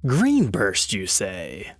Greenburst, you say?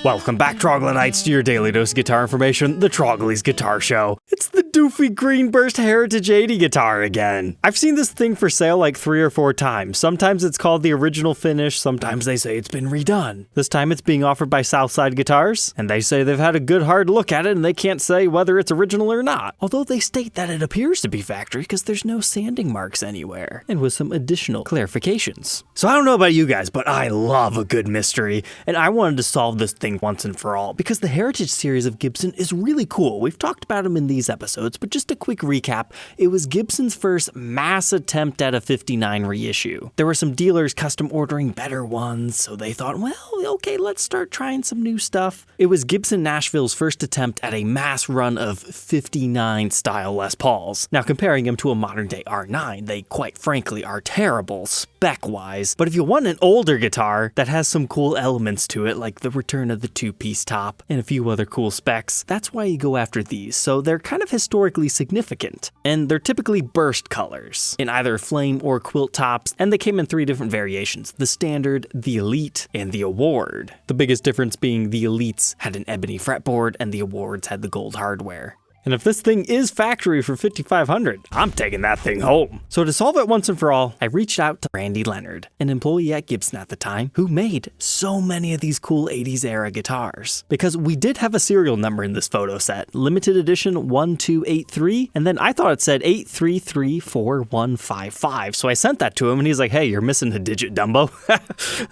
Welcome back, Troglodytes, to your daily dose of guitar information, the Trogly's Guitar Show. It's the doofy Greenburst Heritage 80 guitar again. I've seen this thing for sale like 3 or 4 times. Sometimes it's called the original finish, sometimes they say it's been redone. This time it's being offered by Southside Guitars, and they say they've had a good hard look at it and they can't say whether it's original or not. Although they state that it appears to be factory because there's no sanding marks anywhere, and with some additional clarifications. So I don't know about you guys, but I love a good mystery, and I wanted to solve this thing once and for all, because the Heritage series of Gibson is really cool. We've talked about them in these episodes, but just a quick recap, it was Gibson's first mass attempt at a 59 reissue. There were some dealers custom ordering better ones, so they thought, well, okay, let's start trying some new stuff. It was Gibson Nashville's first attempt at a mass run of 59 style Les Pauls. Now, comparing them to a modern day R9, they quite frankly are terrible spec-wise, but if you want an older guitar that has some cool elements to it, like the return of the 2-piece top and a few other cool specs, that's why you go after these. So they're kind of historically significant, and they're typically burst colors in either flame or quilt tops, and they came in 3 different variations: the standard, the elite, and the award. The biggest difference being the elites had an ebony fretboard and the awards had the gold hardware. And if this thing is factory for $5,500, I'm taking that thing home. So to solve it once and for all, I reached out to Randy Leonard, an employee at Gibson at the time, who made so many of these cool 80s era guitars. Because we did have a serial number in this photo set, limited edition 1283, and then I thought it said 8334155. So I sent that to him and he's like, hey, you're missing a digit, Dumbo.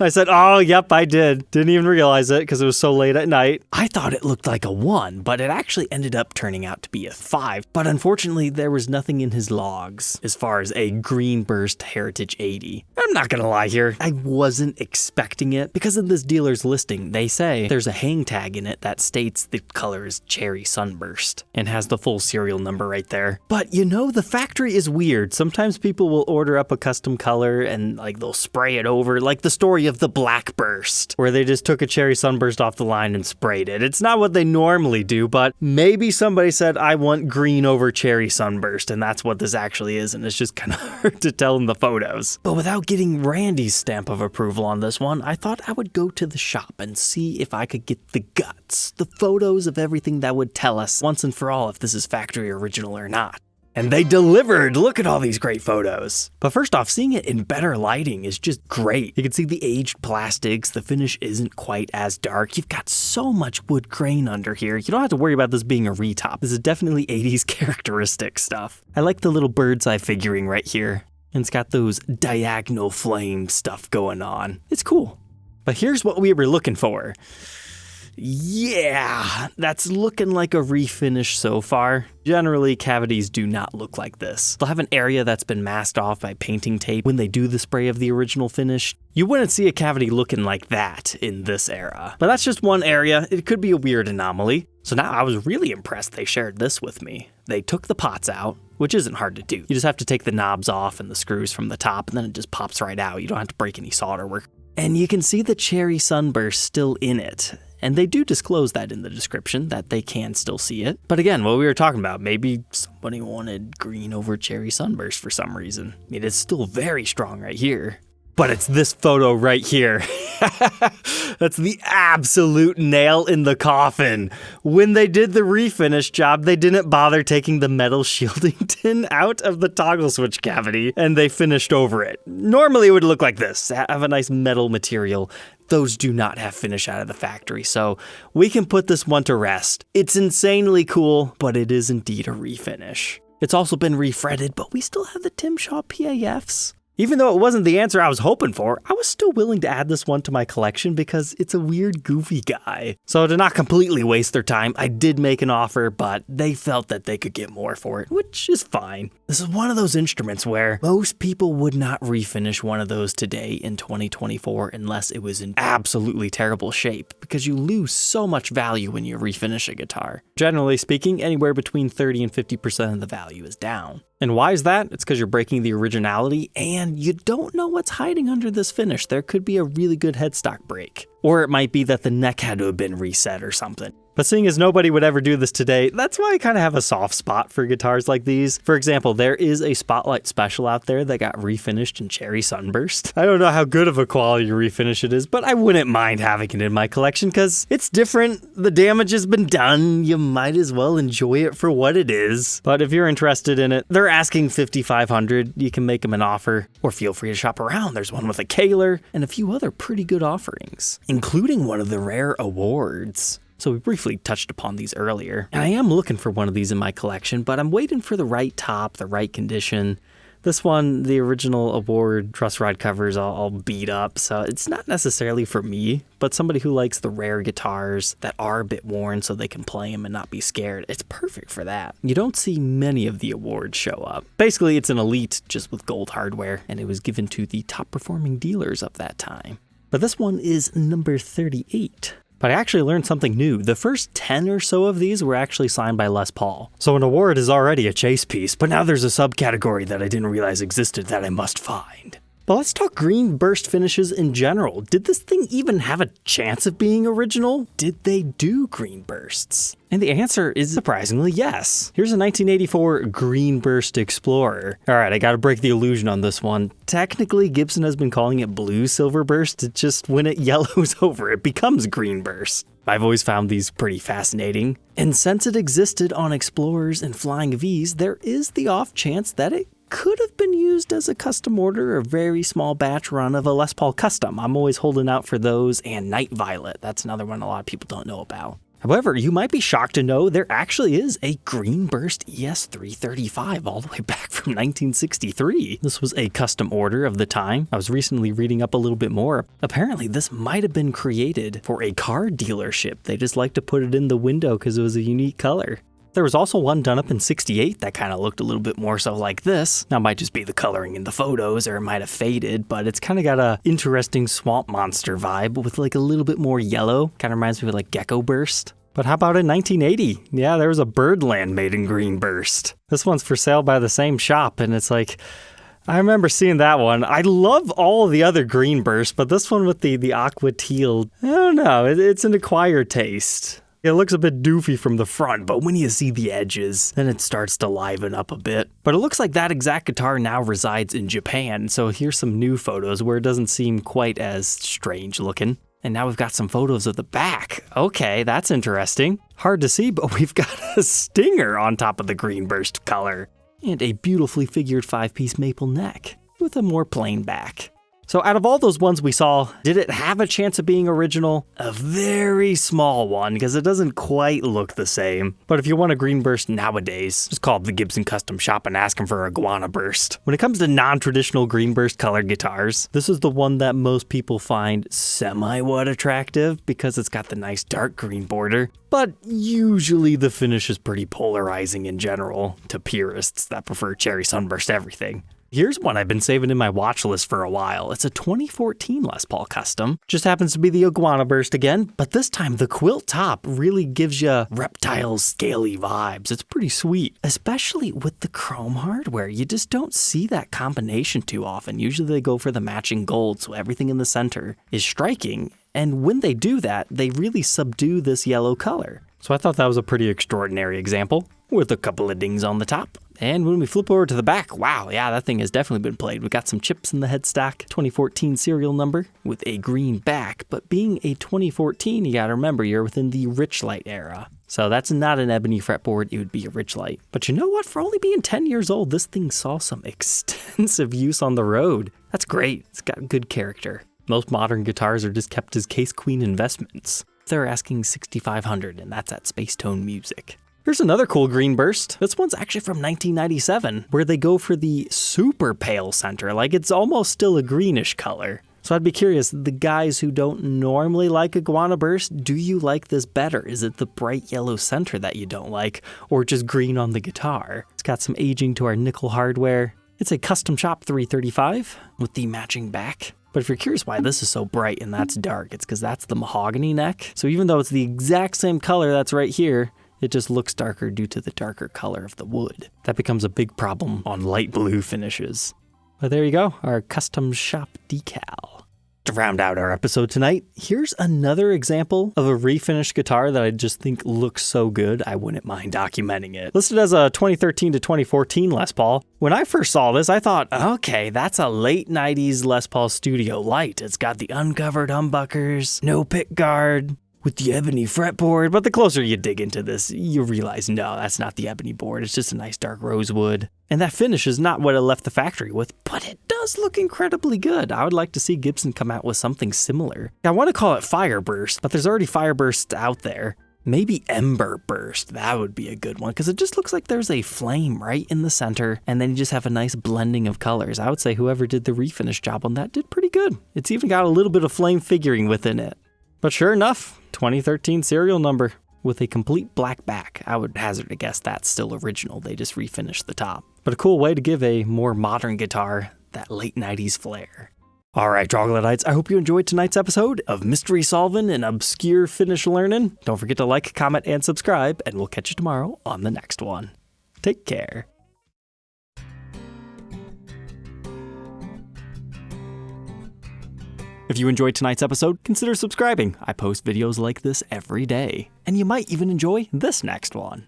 I said, oh, yep, I did. Didn't even realize it because it was so late at night. I thought it looked like a 1, but it actually ended up turning out to be a 5, but unfortunately there was nothing in his logs as far as a Greenburst Heritage 80. I'm not gonna lie here, I wasn't expecting it because in this dealer's listing they say there's a hang tag in it that states the color is Cherry Sunburst and has the full serial number right there. But you know, the factory is weird. Sometimes people will order up a custom color and like they'll spray it over, like the story of the Blackburst, where they just took a Cherry Sunburst off the line and sprayed it. It's not what they normally do, but maybe somebody said, I want green over Cherry Sunburst, and that's what this actually is, and it's just kind of hard to tell in the photos. But without getting Randy's stamp of approval on this one, I thought I would go to the shop and see if I could get the guts, the photos of everything that would tell us once and for all if this is factory original or not. And they delivered! Look at all these great photos. But first off, seeing it in better lighting is just great. You can see the aged plastics, the finish isn't quite as dark. You've got so much wood grain under here. You don't have to worry about this being a retop. This is definitely 80s characteristic stuff. I like the little bird's eye figuring right here. And it's got those diagonal flame stuff going on. It's cool. But here's what we were looking for. Yeah, that's looking like a refinish so far. Generally, cavities do not look like this. They'll have an area that's been masked off by painting tape when they do the spray of the original finish. You wouldn't see a cavity looking like that in this era. But that's just one area. It could be a weird anomaly. So now I was really impressed they shared this with me. They took the pots out, which isn't hard to do. You just have to take the knobs off and the screws from the top, and then it just pops right out. You don't have to break any solder work. And you can see the Cherry Sunburst still in it. And they do disclose that in the description, that they can still see it. But again, what we were talking about, maybe somebody wanted green over Cherry Sunburst for some reason. I mean, it's still very strong right here. But it's this photo right here. That's the absolute nail in the coffin. When they did the refinish job, they didn't bother taking the metal shielding tin out of the toggle switch cavity, and they finished over it. Normally it would look like this, have a nice metal material. Those do not have finish out of the factory, so we can put this one to rest. It's insanely cool, but it is indeed a refinish. It's also been refretted, but we still have the Tim Shaw PAFs. Even though it wasn't the answer I was hoping for, I was still willing to add this one to my collection because it's a weird, goofy guy. So to not completely waste their time, I did make an offer, but they felt that they could get more for it, which is fine. This is one of those instruments where most people would not refinish one of those today in 2024 unless it was in absolutely terrible shape, because you lose so much value when you refinish a guitar. Generally speaking, anywhere between 30 and 50% of the value is down. And why is that? It's because you're breaking the originality and you don't know what's hiding under this finish. There could be a really good headstock break. Or it might be that the neck had to have been reset or something. But seeing as nobody would ever do this today, that's why I kind of have a soft spot for guitars like these. For example, there is a Spotlight Special out there that got refinished in Cherry Sunburst. I don't know how good of a quality refinish it is, but I wouldn't mind having it in my collection because it's different. The damage has been done. You might as well enjoy it for what it is. But if you're interested in it, they're asking $5,500. You can make them an offer, or feel free to shop around. There's one with a Kaler and a few other pretty good offerings, including one of the rare awards. So we briefly touched upon these earlier, and I am looking for one of these in my collection, but I'm waiting for the right top, the right condition. This one, the original award truss rod covers all beat up, so it's not necessarily for me, but somebody who likes the rare guitars that are a bit worn so they can play them and not be scared, it's perfect for that. You don't see many of the awards show up. Basically, it's an elite just with gold hardware, and it was given to the top performing dealers of that time. But this one is number 38. But I actually learned something new. The first 10 or so of these were actually signed by Les Paul. So an award is already a chase piece, but now there's a subcategory that I didn't realize existed that I must find. But let's talk Greenburst finishes in general. Did this thing even have a chance of being original? Did they do Greenbursts? And the answer is surprisingly yes. Here's a 1984 Greenburst Explorer. All right, I gotta break the illusion on this one. Technically, Gibson has been calling it Blue Silverburst. It's just when it yellows over, it becomes Greenburst. I've always found these pretty fascinating. And since it existed on Explorers and Flying V's, there is the off chance that it could have been used as a custom order or a very small batch run of a Les Paul Custom. I'm always holding out for those, and Night Violet. That's another one a lot of people don't know about. However, you might be shocked to know there actually is a Greenburst ES335 all the way back from 1963. This was a custom order of the time. I was recently reading up a little bit more. Apparently, this might have been created for a car dealership. They just like to put it in the window because it was a unique color. There was also one done up in 68 that kind of looked a little bit more so like this. Now, it might just be the coloring in the photos, or it might have faded, but it's kind of got a interesting swamp monster vibe with like a little bit more yellow. Kind of reminds me of like Gecko Burst. But how about in 1980? Yeah, there was a Byrdland made in Greenburst. This one's for sale by the same shop, and it's like, I remember seeing that one. I love all the other Greenbursts, but this one with the aqua teal, I don't know, it's an acquired taste. It looks a bit doofy from the front, but when you see the edges, then it starts to liven up a bit. But it looks like that exact guitar now resides in Japan, so here's some new photos where it doesn't seem quite as strange looking. And now we've got some photos of the back. Okay, that's interesting. Hard to see, but we've got a stinger on top of the Greenburst color. And a beautifully figured 5-piece maple neck with a more plain back. So out of all those ones we saw, did it have a chance of being original? A very small one, because it doesn't quite look the same. But if you want a Greenburst nowadays, just call up the Gibson Custom Shop and ask them for a Iguana Burst. When it comes to non-traditional Greenburst colored guitars, this is the one that most people find semi-what attractive because it's got the nice dark green border. But usually the finish is pretty polarizing in general to purists that prefer Cherry Sunburst everything. Here's one I've been saving in my watch list for a while. It's a 2014 Les Paul Custom. Just happens to be the Iguana Burst again, but this time the quilt top really gives you reptile scaly vibes. It's pretty sweet, especially with the chrome hardware. You just don't see that combination too often. Usually they go for the matching gold, so everything in the center is striking. And when they do that, they really subdue this yellow color. So I thought that was a pretty extraordinary example with a couple of dings on the top. And when we flip over to the back, wow, yeah, that thing has definitely been played. We got some chips in the headstock, 2014 serial number with a green back. But being a 2014, you gotta remember you're within the Richlight era. So that's not an ebony fretboard, it would be a Richlight. But you know what? For only being 10 years old, this thing saw some extensive use on the road. That's great. It's got good character. Most modern guitars are just kept as Case Queen investments. They're asking $6,500, and that's at Space Tone Music. Here's another cool Greenburst. This one's actually from 1997, where they go for the super pale center, like it's almost still a greenish color. So I'd be curious, the guys who don't normally like Iguana Burst, do you like this better? Is it the bright yellow center that you don't like, or just green on the guitar? It's got some aging to our nickel hardware. It's a custom shop 335 with the matching back. But if you're curious why this is so bright and that's dark, it's because that's the mahogany neck. So even though it's the exact same color that's right here, it just looks darker due to the darker color of the wood. That becomes a big problem on light blue finishes. But there you go, our custom shop decal. To round out our episode tonight, here's another example of a refinished guitar that I just think looks so good I wouldn't mind documenting it. Listed as a 2013 to 2014 Les Paul. When I first saw this, I thought, okay, that's a late 90s Les Paul Studio Light. It's got the uncovered humbuckers, no pick guard, with the ebony fretboard. But the closer you dig into this, you realize, no, that's not the ebony board. It's just a nice dark rosewood. And that finish is not what it left the factory with, but it does look incredibly good. I would like to see Gibson come out with something similar. I want to call it Fireburst, but there's already Fireburst out there. Maybe Ember Burst, that would be a good one, because it just looks like there's a flame right in the center, and then you just have a nice blending of colors. I would say whoever did the refinish job on that did pretty good. It's even got a little bit of flame figuring within it. But sure enough, 2013 serial number with a complete black back. I would hazard a guess that's still original, they just refinished the top. But a cool way to give a more modern guitar that late 90s flair. Alright, Troglodytes, I hope you enjoyed tonight's episode of Mystery Solving and Obscure Finish Learning. Don't forget to like, comment, and subscribe, and we'll catch you tomorrow on the next one. Take care. If you enjoyed tonight's episode, consider subscribing. I post videos like this every day, and you might even enjoy this next one.